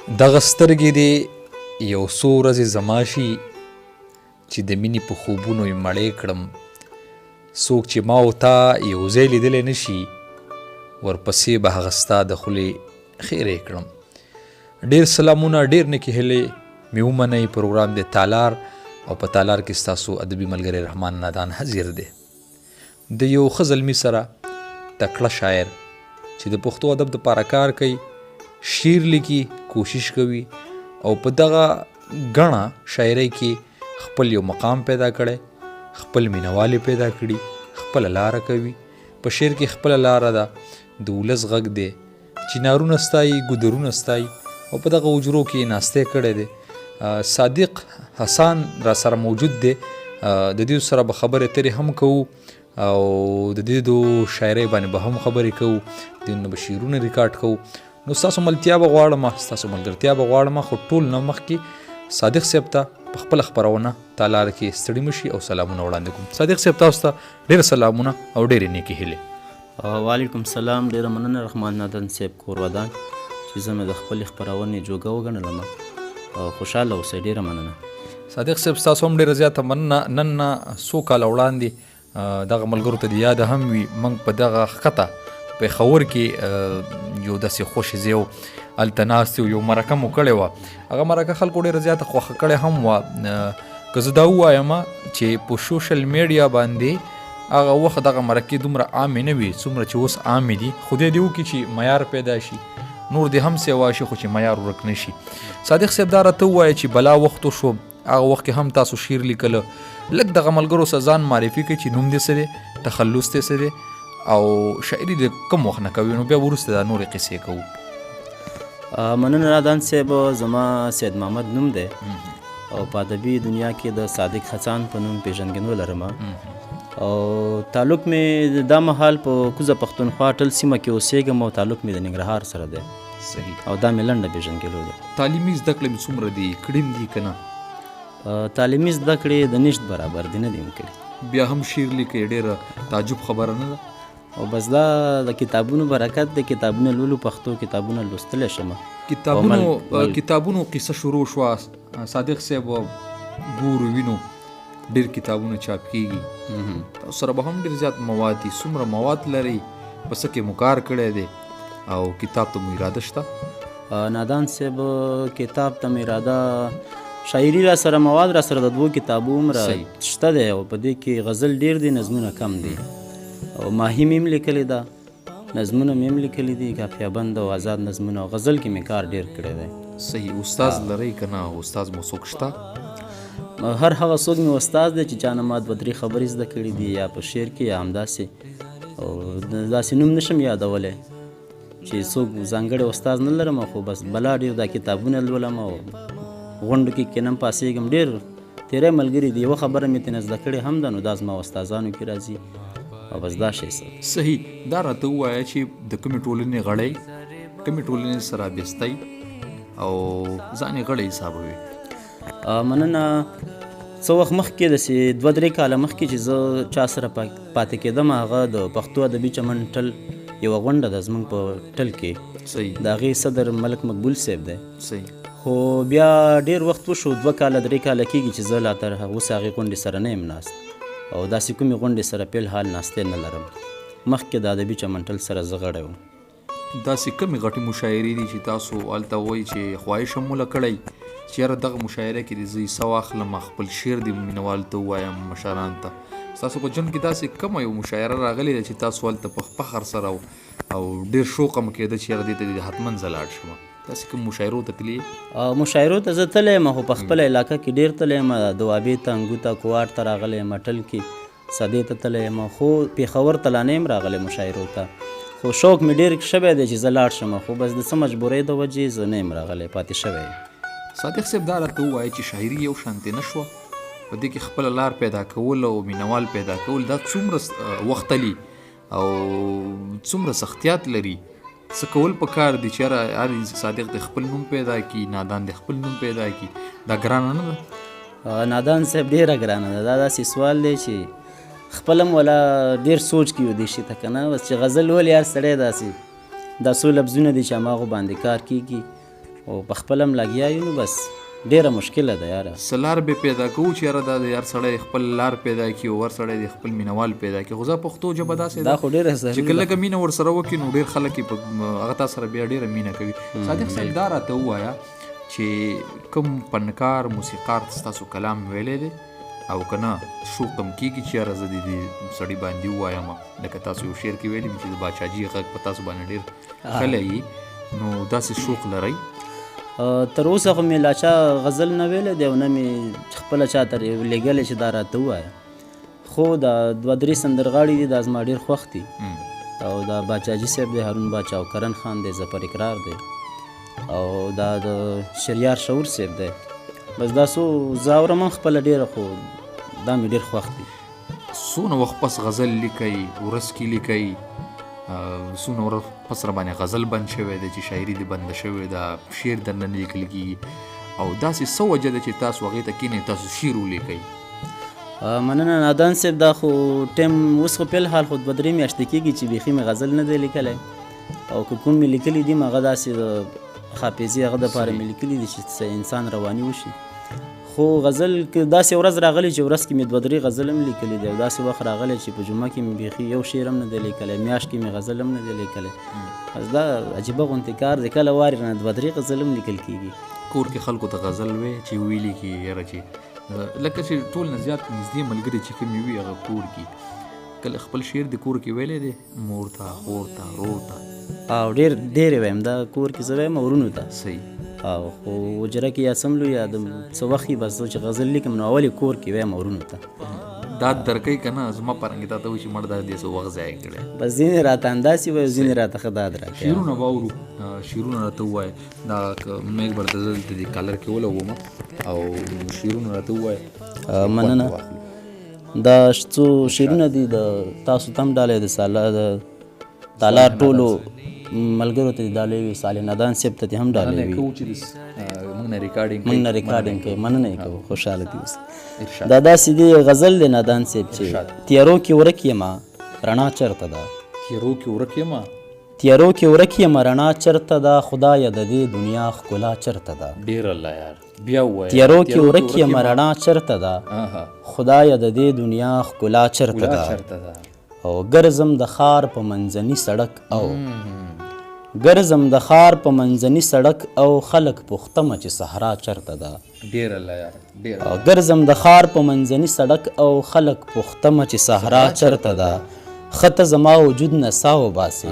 دغه سترګې دې یو څو ورځې زما شي چې د مینې په خوبونو یې مړې کړم. څوک چې ما او تا یو ځای لیدلی نه شي ورپسې به هغه ستا د خولې خیرې کړم. ډېر سلامونه، ډېر نیکې هیلې مې ومنئ. پروګرام د تالار او په تالار کې ستاسو ادبي ملګری رحمان نادان حاضر دی. د یو ښه زلمي سره تکړه شاعر چې د پښتو ادب دپاره کار کوي، شعر لیکي، کوشش کوي او په دغه ګڼه شاعرۍ کې خپل یو مقام پیدا کړی، خپل مینوالې پیدا کړي، خپله لاره کوي. په شعر کې خپله لاره ده، د ولس غږ دی، چنارونه ستایي، ګودرونه ستایي او په دغه حجرو کې ناستی کړی دی. صادق حسان را سره موجود دی. د دې سره به خبرې اترې هم کوو او د دې دو شاعرۍ باندې به هم خبرې کوو، دونه به شعرونه ریکارډ کوو. نو ستاسو ملتیا به غواړم، ستاسو ملګرتیا به غواړم. خو ټول نه مخکې صادق صاحب ته په خپله خپرونه تالار کې ستړي مشي او سلامونه وړاندې کوم. صادق صاحب تاسو ته ډېر سلامونه او ډېرې نیکې هیلې. وعلیکم سلام. ډېره مننه رحمان نادان صاحب کور ودان چې زه مې د خپلې خپرونې جوګه وګڼلم او خوشحاله اوسئ. ډېره مننه. صادق صاحب ستاسو هم ډېره زیاته مننه. نن نه څو کاله وړاندې دغه ملګرو ته د یاده هم وي، موږ په دغه ښکته پېښور کې یو داسې خوشې ځای و، هلته ناست یو مرکه مو کړې وه. هغه مرکه خلکو ډېره زیاته خوښه کړې هم وه. که زه دا ووایم چې په سوشل میډیا باندې هغه وخت دغه مرکې دومره عامې نه وي څومره چې اوس عامې دي. خدای دې وکړي چې معیار پیدا شي، نور دې هم سیوا شي، خو چې معیار ورک نه شي. صادق صاحب دا راته ووایه چې بلا وخت وشو، هغه وخت کې هم تاسو شعر لیکله. لږ دغه ملګرو سره ځان معرفي کړئ چې نوم دې څه دی، تخلص دې څه دی او شاعري دې کوم وخت نه کوي، نو بیا وروسته دا نورې قصې کوو. مننه نادان صاحب. زما سید محمد نوم دی او په ادبي دنیا کې د صادق حسان په نوم پیژندګلوي لرم او تعلق مې دا مهال په کوزه پښتونخوا ټل سیمه کې اوسېږم او تعلق مې د ننګرهار سره دی. صحیح. او دا مې لنډه پیژندګلوي ده. تعلیمي زده کړې مې څومره دي، کړي دي که نه؟ تعلیمي زده کړې د نشت برابر دي، نه دي مې کړي. بیا هم شعر لیکئ، ډېره تعجب خبره نه ده. او بس دا د کتابونو برکت دی. کتابونه لولو، پښتو کتابونه لوستلی شم. کتابونو قصه شروع شوه. صادق صاحب ګورو وینو ډېر کتابونه چاپ کېږي، تاسو سره به هم ډېر زیات مواد دي. څومره مواد لرئ، په څه کې مو کار کړی دی او کتاب ته مو اراده شته؟ نادان صاحب کتاب ته مې اراده، شاعري را سره مواد را سره د 2 کتابو عمره شته دی او په دې کې غزل ډېر دي، نظمونه کم دي. او ماهی مې هم لیکلې ده، نظمونه مې هم لیکلي دي، کافیه بند او آزاد نظمونه او غزل کې مې کار ډېر کړی دی. صحیح. استاد لرئ که نه؟ استاد مو څوک شته؟ هر هغه څوک مې استاد دی چې چا نه ما 2-3 خبرې زده کړي دي، یا په شعر کې یا همداسې. او داسې نوم نشم یادولی چې څوک ځانګړی استاد نه لرم، خو بس بلا ډېر دا کتابونه لولم او غونډو کې کینم، پاسېږم. ډېر تیری ملګري دي، یوه خبره مې ترې زده کړې هم ده، نو دا زما استادانو کې راځي او بس دا شی څه. صحیح. دا راته ووایه چې د کومې ټولنې غړی، کومې ټولنې سره بستئ او ځان یې غړی حسابوي؟ مننه. څه وخت مخکې داسې 2-3 کاله مخکې چې زه چا سره پاتې کېدم، هغه د پښتو ادبي چمن ټل یوه غونډه ده زموږ په ټل کې. صحیح. د هغې صدر ملک مقبول صاحب دی. صحیح. خو بیا ډېر وخت وشو، 2 کاله 3 کاله کېږي چې زه لا تر اوسه هغې غونډې سره نه یم ناست او داسې کومې غونډې سره فعل حال ناستې نه لرم. مخکې د ادبي چمن ټل سره زه غړی وم. داسې کومې غټې مشاعرې دي چې تاسو هلته وایي چې خواهش هم موله کړی چې یاره دغه مشاعره کې دې زه حصه واخلم، خپل شعر دې مینوالو ته ووایم، مشرانو ته؟ ستاسو په ژوند کې داسې کومه یو مشاعره راغلې ده چې تاسو هلته په فخر سره او ډېر شوق هم کېده چې یاره دې ته حتما زه لاړ شم؟ داسې کوم مشاعرو ته تللی؟ مشاعرو ته زه تللی یم، خو په خپله علاقه کې ډېر تللی یم. دوابې ته، انګو ته، کوهاټ ته راغلی یم، ټل کې سدې ته تللی یم، خو پېښور ته لا نه یم راغلی مشاعرو ته. خو شوق مې ډېر شوی دی چې زه لاړ شم، خو بس د څه مجبورۍ د وجې زه نه یم راغلی، پاتې شوی یم. صادق صاحب دا راته ووایه چې شاعري یو شانتې نه شوه، په دې کې خپله لار پیدا کول او مینوال پیدا کول دا څومره وخت لي او څومره سختیات لري؟ څه کول پکار دي چې هر صادق د خپل نوم پیدا کړي، نادان د خپل نوم پیدا کړي؟ دا ګرانه نه ده؟ نادان صاحب ډېره ګرانه ده. دا داسې سوال دی چې خپل هم ولا ډېر سوچ کیو دې شي ته که نه، بس چې غزل ولې هر سړی داسې دا څو لفظونه دي چې هماغو باندې کار کېږي او په خپله هم لګیا یو نو بس ډېره مشکله ده یاره. سلار به پیدا کوو چې یاره دا د یار سړی خپل لار پیدا کړي او ور سړی د خپل مینوال پیدا کړي. خو زه پښتو ژبه داسې دا خو ډېره چې ضروري که ده. لږه مینه ورسره وکړي نو ډېر خلک یې په هغه تا سره بیا ډېره مینه کوي. صادق صاحب دا راته ووایه چې کوم فنکار موسیقار ستاسو کلام ویلی دی او که نه شوق هم کېږي چې یاره زه د دې سړي باندې ووایم لکه تاسو یو شعر کې ویلي چې د باچاجي غږ په تاسو باندې ډېر ښه لګي نو داسې شوق لرئ؟ تر اوسه خو مې لا چا غزل نه ویلی دی او نه مې خپله چا ته لېږلی چې دا راته ووایه. خو دا 2-3 سندرغاړي دي دا زما ډېر خوښ دي او دا باچاجي صاحب دی، هارون باچا او کرن خان دی، ظفر اقرار دی او دا د شریار شعور صاحب دی. بس دا څو زه اورم هم خپله ډېره خو دا مې ډېر خوښ دي. څونه وخت پس غزل لیکئ ورځ کې لیکئ؟ څونه ورځ پس را باندې غزل بند شوی دی چې شاعري دې بنده شوې ده، شعر درنه نه لیکل کېږي او داسې څه وجه ده چې تاسو هغې ته کښېنئ تاسو شعر ولیکئ؟ مننه نادان صاحب. دا خو ټیم اوس خو فی الحال خو 2-3 میاشتې کېږي چې بیخي مې غزل نه دی لیکلی او که کوم مې لیکلي دي هغه داسې د حافظې هغه دپاره مې لیکلي دي چې انسان رواني وشي. خو غزل که داسې ورځ راغلی چې ورځ کې مې 2-3 غزل هم لیکلی دی او داسې وخت راغلی چې په جمعه کې مې بیخي یو شعر هم نه دی لیکلی، میاشت کې مې غزل هم نه دی لیکلی. بس دا عجیبه غوندې کار دی، کله وارې نه 2-3 غزل هم لیکل کېږي. کور کې خلکو ته غزل وی چې ویلي کې یاره چې لکه چې ټول نه زیات نږدې ملګري چې کوم وي هغه کور کې کله خپل شعر د کور کې ویلی دی مور ته خور ته رور ته؟ او ډېرې وایم دا کور کې زه وایم ورونو ته. صحیح. او خو حجره کې یا څملو یا د څه وخت بس چې غزل لیکم نو اول کور کې وایم ورونو ته. دا درکوي که نه زما پرنګې تا ته وایي چې مړ دا دې څه وخت ضایع کړی. بس ځینې راته انداسې وایي ځینې راته ښه داد راکوي. شعرونه به اورو، شعرونه راته ووایه. دا میک بر د دلته دې کالر کې ولګوم او شعرونه راته ووایه. مننه. دا څو شعرونه دي د تاسو ته هم ډالۍ د تالار ټولو ملګرو ته ډالۍ وي، صالح نادان صاحب ته هم ډالۍ وي. موږ نه ریکارډینګ کوي. مننه یې کوو، خوشحاله دي اوس. دا داسې دی غزل دی نادان صاحب چې تیارو کې ورک یمه رڼا چرته ده. تیارو کې ورک یمه رڼا چرته ده، خدایه د دې دنیا ښکلا چرته ده. ډېر الله یار بیا ووایه. تیارو کې ورک یمه رڼا چرته ده، خدایه د دې دنیا ښکلا چرته ده. او ګرځم د ښار په منځني سړک او خلک پوښتمه چې صحرا چرته ده. ډېر الله یار ډېر. ګرځم د ښار په منځني سړک او خلک پوښتمه چې صحرا چرته ده. خطه زما وجود نه سا وباسي،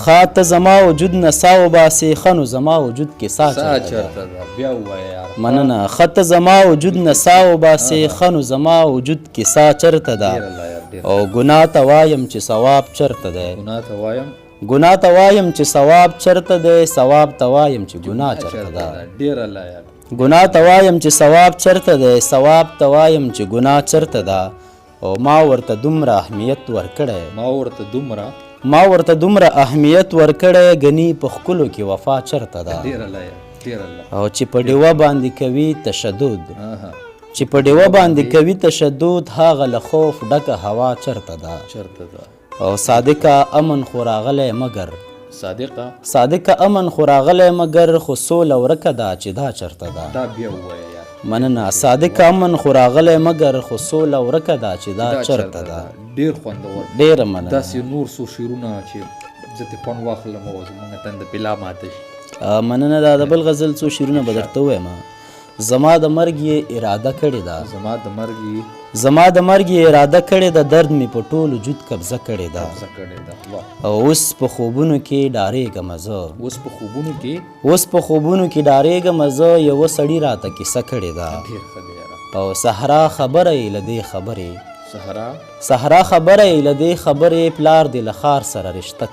خاطه زما وجود نه سا وباسي، خنو زما وجود کې سا چرته ده. بیا ووایه یار. مننه. خطه زما وجود نه سا وباسي، خنو زما وجود کې سا چرته ده. او ګناه ته وایم چې ثواب چرته دی. ګناه ته وایم چې ثواب چرته دی، ثواب ته وایم چې ګناه چرته ده. ډېر الله یار. ګناه ته وایم چې ثواب چرته دی، ثواب ته وایم چې ګناه چرته ده. او ما ورته دومره اهمیت ورکړی ګني په ښکلو کې وفا چرته ده. او چې په ډیوه باندې کوي تشدد هغه له خوف ډکه هوا چرته ده. او صادقه امن خو راغلی مګر خو سوله ورکه ده چې دا چرته ده. مننه. صادقه امن خو راغلی مګر خو سوله ورکه ده چې دا چرته ده. ډېر خوندور. ډېره مننه. داسې نور څو شعرونه چې زه ترې خوند واخلم او زموږ تنده پیلا ماته شي. مننه. دا د بل غزل څو شعرونه به درته ووایم. زما د مرګ یې اراده کړې ده، درد مې په ټول وجود قبضه کړې ده. او اوس په خوبونو کې ډارېږم زه، یوه سړي راته کیسه کړې ده. او صحرا خبره یې له دې خبرې پلار دې له ښار سره رشته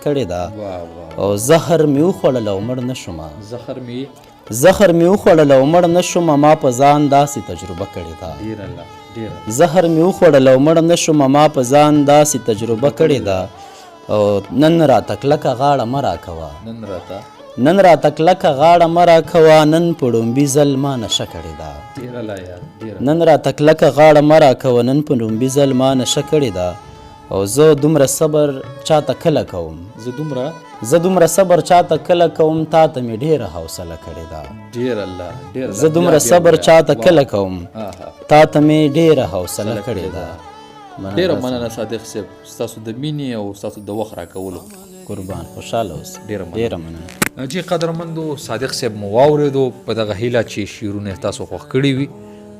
کړې ده. او زهر مې وخوړل او مړ نه شومه، ما په ځان داسې تجربه کړې ده. او نن راته کلکه غاړه مه راکوه، نن په ډومبي ځل ما نشه کړې ده. او زه دومره صبر چاته کله کوم زه دومره صبر چاته کله کوم تا ته مې ډېره حوصله کړې ده زه دومره صبر چاته کله کوم تا ته مې ډېره حوصله کړې ده. ډېره مننه صادق صاحب ستاسو د مینې او ستاسو د وخت راکولو. قربان خوشحاله اوسه. ډېره مننه. جی قدرمندو صادق صاحب مو واورېدو په دغه هیله چې شعرونه تاسو خوښ کړي وي.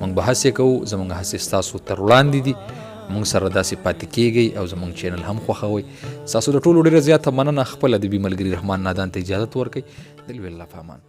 موږ به هڅې کوو زموږ هڅې ستاسو تر وړاندې دي. موږ سره داسې پاتې کیږئ او زموږ چینل هم خوښوئ. ستاسو د ټولو ډېره زیاته مننه. خپل ادبي ملګري رحمان نادان ته اجازت ورکړئ. دل الله په امان.